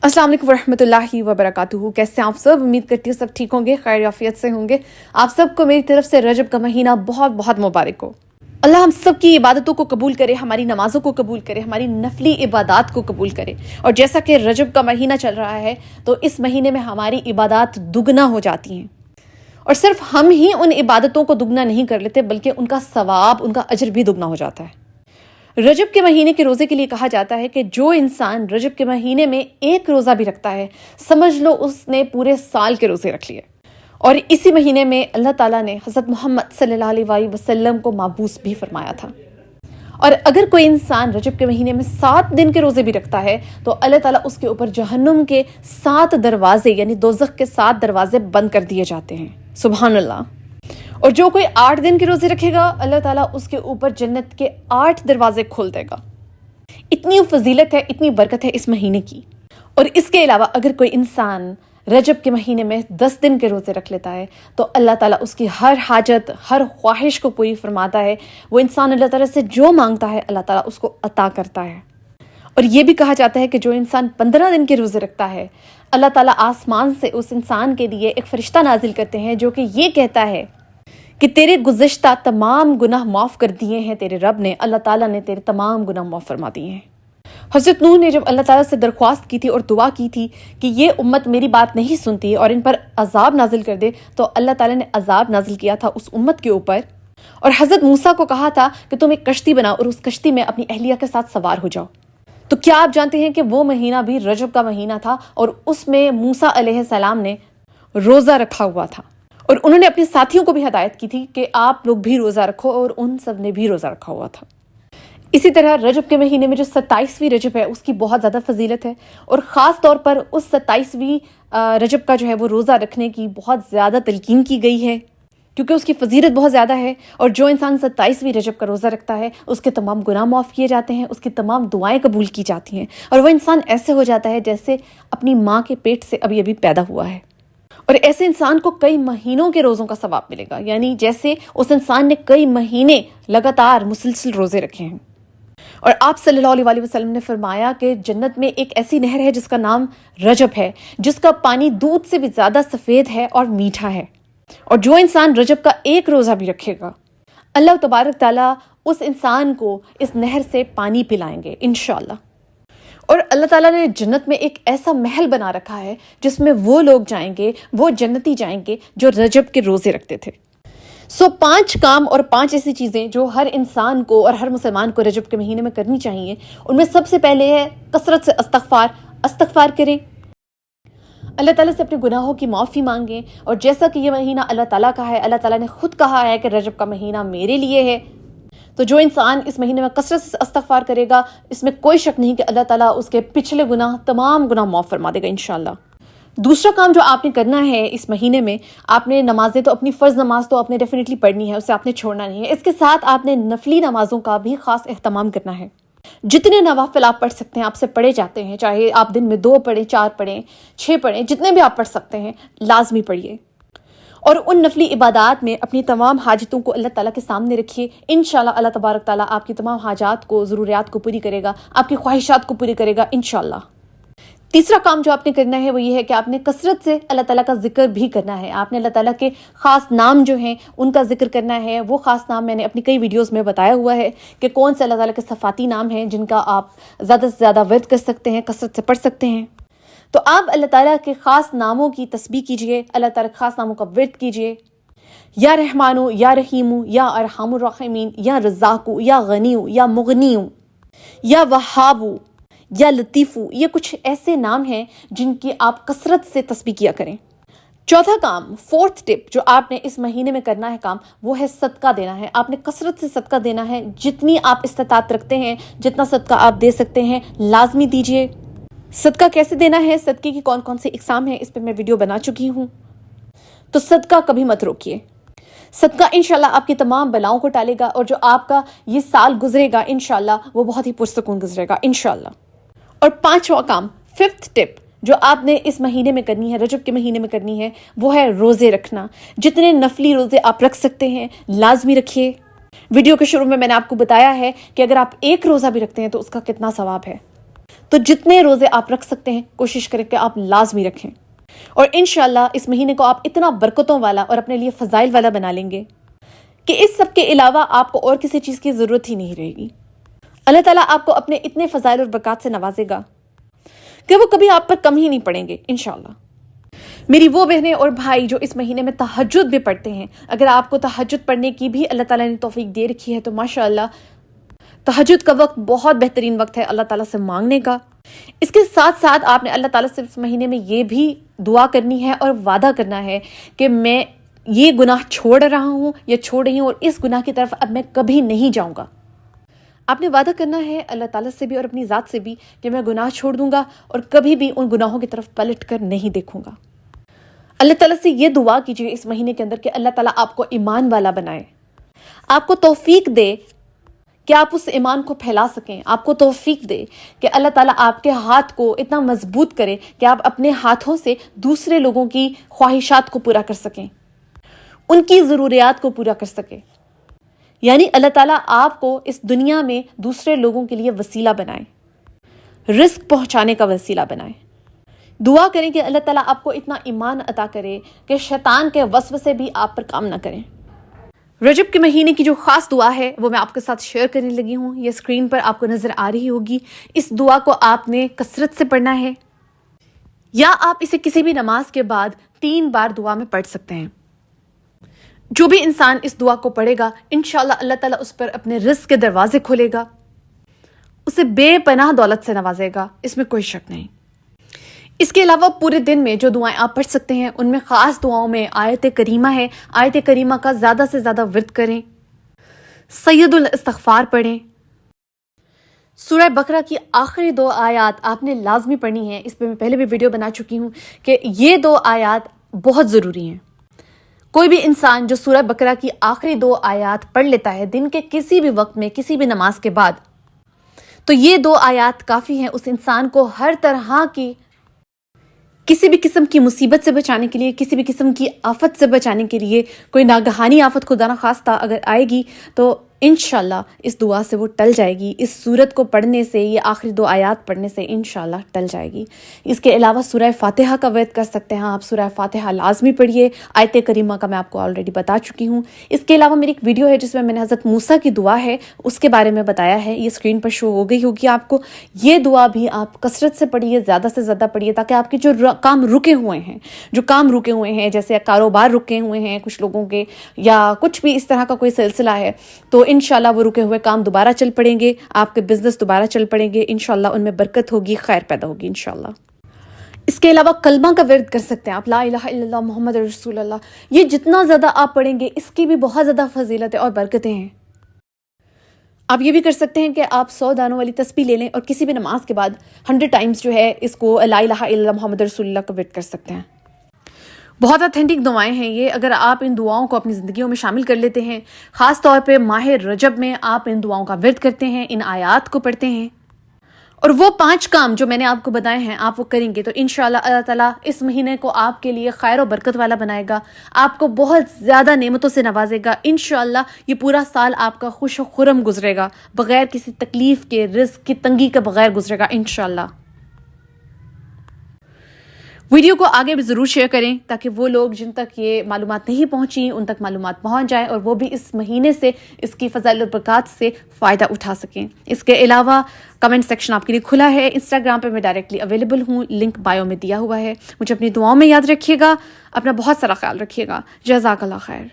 अस्सलाम वालेकुम रहमतुल्लाहि व बरकातुहू। कैसे आप सब? उम्मीद करती हूँ सब ठीक होंगे, खैर आफियत से होंगे। आप सबको मेरी तरफ से रजब का महीना बहुत बहुत मुबारक हो। अल्लाह हम सब की इबादतों को कबूल करे, हमारी नमाज़ों को कबूल करे, हमारी नफली इबादत को कबूल करे। और जैसा कि रजब का महीना चल रहा है तो इस महीने में हमारी इबादत दुगना हो जाती हैं। और सिर्फ हम ही उन इबादतों को दुगना नहीं कर लेते बल्कि उनका सवाब, उनका अजर भी दुगना हो जाता है। रजब के महीने के रोज़े के लिए कहा जाता है कि जो इंसान रजब के महीने में एक रोज़ा भी रखता है, समझ लो उसने पूरे साल के रोज़े रख लिए। और इसी महीने में अल्लाह ताला ने हज़रत मोहम्मद सल्लल्लाहु अलैहि वसल्लम को माबूस भी फरमाया था। और अगर कोई इंसान रजब के महीने में 7 दिन के रोज़े भी रखता है तो अल्लाह ताला उसके ऊपर जहन्नुम के 7 दरवाजे यानी दोज़ख के 7 दरवाजे बंद कर दिए जाते हैं। सुभान अल्लाह। और जो कोई 8 दिन के रोज़े रखेगा अल्लाह ताला उसके ऊपर जन्नत के 8 दरवाजे खोल देगा। इतनी फजीलत है, इतनी बरकत है इस महीने की। और इसके अलावा अगर कोई इंसान रजब के महीने में 10 दिन के रोज़े रख लेता है तो अल्लाह ताला उसकी हर हाजत, हर ख्वाहिश को पूरी फरमाता है। वो इंसान अल्लाह ताला से जो मांगता है अल्लाह ताला उसको अता करता है। और ये भी कहा जाता है कि जो इंसान 15 दिन के रोज़े रखता है अल्लाह ताला आसमान से उस इंसान के लिए एक फरिश्ता नाजिल करते हैं जो कि ये कहता है कि तेरे गुज़िश्ता तमाम गुनाह माफ़ कर दिए हैं तेरे रब ने, अल्लाह ताला ने तेरे तमाम गुनाह माफ़ फरमा दिए हैं। हज़रत नूह ने जब अल्लाह ताला से दरख्वास्त की थी और दुआ की थी कि ये उम्मत मेरी बात नहीं सुनती और इन पर अजाब नाजिल कर दे, तो अल्लाह ताला ने अजाब नाजिल किया था उस उम्मत के ऊपर। और हज़रत मूसा को कहा था कि तुम एक कश्ती बनाओ और उस कश्ती में अपनी अहलिया के साथ सवार हो जाओ। तो क्या आप जानते हैं कि वो महीना भी रजब का महीना था और उसमें मूसा अलैहिस्सलाम ने रोज़ा रखा हुआ था। और उन्होंने अपने साथियों को भी हदायत की थी कि आप लोग भी रोज़ा रखो, और उन सब ने भी रोज़ा रखा हुआ था। इसी तरह रजब के महीने में जो 27वीं रजब है उसकी बहुत ज़्यादा फजीलत है। और ख़ास तौर पर उस 27वीं रजब का जो है वो रोज़ा रखने की बहुत ज़्यादा तलकीन की गई है क्योंकि उसकी फजीलत बहुत ज़्यादा है। और जो इंसान 27वीं रजब का रोज़ा रखता है उसके तमाम गुनाह माफ़ किए जाते हैं, उसकी तमाम दुआएं कबूल की जाती हैं और वह इंसान ऐसे हो जाता है जैसे अपनी माँ के पेट से अभी अभी पैदा हुआ है। और ऐसे इंसान को कई महीनों के रोज़ों का सवाब मिलेगा, यानी जैसे उस इंसान ने कई महीने लगातार मुसलसल रोज़े रखे हैं। और आप सल्लल्लाहु अलैहि वसल्लम ने फरमाया कि जन्नत में एक ऐसी नहर है जिसका नाम रजब है, जिसका पानी दूध से भी ज़्यादा सफ़ेद है और मीठा है। और जो इंसान रजब का एक रोज़ा भी रखेगा अल्लाह तबारक ताला उस इंसान को इस नहर से पानी पिलाएंगे इंशाअल्लाह। और अल्लाह ताला ने जन्नत में एक ऐसा महल बना रखा है जिसमें वो लोग जाएंगे, वो जन्नती जाएंगे जो रजब के रोज़े रखते थे। 5 काम और 5 ऐसी चीज़ें जो हर इंसान को और हर मुसलमान को रजब के महीने में करनी चाहिए। उनमें सबसे पहले है कसरत से इस्तग़फ़ार करें, अल्लाह ताला से अपने गुनाहों की माफ़ी मांगें। और जैसा कि ये महीना अल्लाह ताला का है, अल्लाह ताला ने खुद कहा है कि रजब का महीना मेरे लिए है, तो जो इंसान इस महीने में कसरत से इस्तग़फ़ार करेगा इसमें कोई शक नहीं कि अल्लाह ताला उसके पिछले गुनाह, तमाम गुनाह माफ़ फरमा देगा इंशाअल्लाह। दूसरा काम जो आपने करना है इस महीने में, आपने नमाजें तो अपनी फ़र्ज़ नमाज तो आपने डेफिनेटली पढ़नी है, उसे आपने छोड़ना नहीं है। इसके साथ आपने नफली नमाज़ों का भी ख़ास एहतमाम करना है। जितने नवाफिल आप पढ़ सकते हैं आपसे पढ़े जाते हैं, चाहे आप दिन में 2 पढ़ें, 4 पढ़ें, 6 पढ़ें, जितने भी आप पढ़ सकते हैं लाजमी पढ़िए। और उन नफली इबादत में अपनी तमाम हाजतों को अल्लाह ताला के सामने रखिए। इंशाअल्लाह अल्लाह तबारक ताला आपकी तमाम हाजात को, ज़रूरियात को पूरी करेगा, आपकी ख्वाहिशात को पूरी करेगा इंशाअल्लाह। तीसरा काम जो आपने करना है वो ये है कि आपने कसरत से अल्लाह ताला का जिक्र भी करना है। आपने अल्लाह ताला के ख़ास नाम जो हैं उनका जिक्र करना है। वो ख़ास नाम मैंने अपनी कई वीडियोस में बताया हुआ है कि कौन से अल्लाह ताला के सफ़ाती नाम हैं जिनका आप ज़्यादा से ज़्यादा वर्द कर सकते हैं, कसरत से पढ़ सकते हैं। तो आप अल्लाह ताला के ख़ास नामों की तस्बीह कीजिए, अल्लाह ताला के ख़ास नामों का वर्द कीजिए। या रहमानु, या रहीमु, या अरहमुर राहिमीन, या रज़्ज़ाक़ु, या गनीयु, या मुग़नियु, या वहाबु, या लतीफ़ू, ये कुछ ऐसे नाम हैं जिनकी आप कसरत से तस्बीह किया करें। चौथा काम, 4th टिप जो आपने इस महीने में करना है काम, वो है सदका देना है। आपने कसरत से सदका देना है, जितनी आप इस्तिताअत रखते हैं, जितना सदका आप दे सकते हैं लाजमी दीजिए। सदका कैसे देना है, सदके की कौन कौन सी इकसाम है, इस पर मैं वीडियो बना चुकी हूँ। तो सदका कभी मत रोकिए। सदका इंशाल्लाह आपकी तमाम बलाओं को टालेगा और जो आपका ये साल गुजरेगा इंशाल्लाह वो बहुत ही पुरसकून गुजरेगा इंशाल्लाह। और 5वां काम, 5th टिप जो आपने इस महीने में करनी है, रजब के महीने में करनी है, वो है रोज़े रखना। जितने नफली रोज़े आप रख सकते हैं लाजमी रखिए। वीडियो के शुरू में मैंने आपको बताया है कि अगर आप एक रोज़ा भी रखते हैं तो उसका कितना सवाब है। تو جتنے روزے آپ رکھ سکتے ہیں کوشش کریں کہ آپ لازمی رکھیں، اور انشاءاللہ اس مہینے کو آپ اتنا برکتوں والا اور اپنے لیے فضائل والا بنا لیں گے کہ اس سب کے علاوہ آپ کو اور کسی چیز کی ضرورت ہی نہیں رہے گی۔ اللہ تعالیٰ آپ کو اپنے اتنے فضائل اور برکات سے نوازے گا کہ وہ کبھی آپ پر کم ہی نہیں پڑیں گے انشاءاللہ۔ میری وہ بہنیں اور بھائی جو اس مہینے میں تہجد بھی پڑھتے ہیں، اگر آپ کو تہجد پڑھنے کی بھی اللہ تعالیٰ نے توفیق دے رکھی ہے تو ماشاءاللہ تہجد کا وقت بہت بہترین وقت ہے اللہ تعالیٰ سے مانگنے کا۔ اس کے ساتھ ساتھ آپ نے اللہ تعالیٰ سے اس مہینے میں یہ بھی دعا کرنی ہے اور وعدہ کرنا ہے کہ میں یہ گناہ چھوڑ رہا ہوں یا چھوڑ رہی ہوں اور اس گناہ کی طرف اب میں کبھی نہیں جاؤں گا۔ آپ نے وعدہ کرنا ہے اللہ تعالیٰ سے بھی اور اپنی ذات سے بھی کہ میں گناہ چھوڑ دوں گا اور کبھی بھی ان گناہوں کی طرف پلٹ کر نہیں دیکھوں گا۔ اللہ تعالیٰ سے یہ دعا کیجیے اس مہینے کے اندر کہ اللہ تعالیٰ آپ کو ایمان والا بنائے، آپ کو توفیق دے کہ آپ اس ایمان کو پھیلا سکیں، آپ کو توفیق دے کہ اللہ تعالیٰ آپ کے ہاتھ کو اتنا مضبوط کرے کہ آپ اپنے ہاتھوں سے دوسرے لوگوں کی خواہشات کو پورا کر سکیں، ان کی ضروریات کو پورا کر سکیں، یعنی اللہ تعالیٰ آپ کو اس دنیا میں دوسرے لوگوں کے لیے وسیلہ بنائے، رزق پہنچانے کا وسیلہ بنائے۔ دعا کریں کہ اللہ تعالیٰ آپ کو اتنا ایمان عطا کرے کہ شیطان کے وسوسے بھی آپ پر کام نہ کریں۔ رجب کے مہینے کی جو خاص دعا ہے وہ میں آپ کے ساتھ شیئر کرنے لگی ہوں، یہ اسکرین پر آپ کو نظر آ رہی ہوگی۔ اس دعا کو آپ نے کثرت سے پڑھنا ہے یا آپ اسے کسی بھی نماز کے بعد 3 بار دعا میں پڑھ سکتے ہیں۔ جو بھی انسان اس دعا کو پڑھے گا انشاءاللہ اللہ تعالیٰ اس پر اپنے رزق کے دروازے کھولے گا، اسے بے پناہ دولت سے نوازے گا، اس میں کوئی شک نہیں۔ اس کے علاوہ پورے دن میں جو دعائیں آپ پڑھ سکتے ہیں ان میں خاص دعاؤں میں آیت کریمہ ہے، آیت کریمہ کا زیادہ سے زیادہ ورد کریں، سید الاستغفار پڑھیں، سورہ بقرہ کی آخری 2 آیات آپ نے لازمی پڑھنی ہے۔ اس پہ میں پہلے بھی ویڈیو بنا چکی ہوں کہ یہ 2 آیات بہت ضروری ہیں۔ کوئی بھی انسان جو سورہ بقرہ کی آخری 2 آیات پڑھ لیتا ہے دن کے کسی بھی وقت میں کسی بھی نماز کے بعد، تو یہ 2 آیات کافی ہیں اس انسان کو ہر طرح کی کسی بھی قسم کی مصیبت سے بچانے کے لیے، کسی بھی قسم کی آفت سے بچانے کے لیے۔ کوئی ناگہانی آفت خدا نخواستہ اگر آئے گی تو انشاءاللہ اس دعا سے وہ ٹل جائے گی، اس سورت کو پڑھنے سے، یہ آخری 2 آیات پڑھنے سے انشاءاللہ ٹل جائے گی۔ اس کے علاوہ سورہ فاتحہ کا ورد کر سکتے ہیں آپ، سورہ فاتحہ لازمی پڑھیے، آیت کریمہ کا میں آپ کو آلریڈی بتا چکی ہوں۔ اس کے علاوہ میری ایک ویڈیو ہے جس میں میں نے حضرت موسیٰ کی دعا ہے اس کے بارے میں بتایا ہے، یہ اسکرین پر شو ہو گئی ہوگی آپ کو۔ یہ دعا بھی آپ کثرت سے پڑھیے، زیادہ سے زیادہ پڑھیے، تاکہ آپ کے جو کام رکے ہوئے ہیں جیسے کاروبار رکے ہوئے ہیں کچھ لوگوں کے، یا کچھ بھی اس طرح کا کوئی سلسلہ ہے، تو انشاءاللہ وہ رکے ہوئے کام دوبارہ چل پڑیں گے، آپ کے بزنس دوبارہ چل پڑیں گے انشاءاللہ، ان میں برکت ہوگی، خیر پیدا ہوگی انشاءاللہ۔ اس کے علاوہ کلمہ کا ورد کر سکتے ہیں آپ، لا الہ الا اللہ محمد رسول اللہ، یہ جتنا زیادہ آپ پڑھیں گے اس کی بھی بہت زیادہ فضیلتیں اور برکتیں ہیں۔ آپ یہ بھی کر سکتے ہیں کہ آپ 100 دانوں والی تسبیح لے لیں اور کسی بھی نماز کے بعد 100 ٹائمز جو ہے اس کو لا الہ الا اللہ محمد رسول اللہ کا ورد کر سکتے ہیں۔ بہت اتھینٹک دعائیں ہیں یہ، اگر آپ ان دعاؤں کو اپنی زندگیوں میں شامل کر لیتے ہیں، خاص طور پہ ماہ رجب میں آپ ان دعاؤں کا ورد کرتے ہیں، ان آیات کو پڑھتے ہیں، اور وہ 5 کام جو میں نے آپ کو بتائے ہیں آپ وہ کریں گے، تو انشاءاللہ اللہ تعالیٰ اس مہینے کو آپ کے لیے خیر و برکت والا بنائے گا، آپ کو بہت زیادہ نعمتوں سے نوازے گا۔ انشاءاللہ یہ پورا سال آپ کا خوش و خرم گزرے گا، بغیر کسی تکلیف کے، رزق کی تنگی کے بغیر گزرے گا انشاءاللہ۔ ویڈیو کو آگے بھی ضرور شیئر کریں تاکہ وہ لوگ جن تک یہ معلومات نہیں پہنچی ان تک معلومات پہنچ جائیں اور وہ بھی اس مہینے سے اس کی فضائل و برکات سے فائدہ اٹھا سکیں۔ اس کے علاوہ کمنٹ سیکشن آپ کے لیے کھلا ہے، انسٹاگرام پہ میں ڈائریکٹلی اویلیبل ہوں، لنک بایو میں دیا ہوا ہے۔ مجھے اپنی دعاؤں میں یاد رکھیے گا، اپنا بہت سارا خیال رکھیے گا۔ جزاک اللہ خیر۔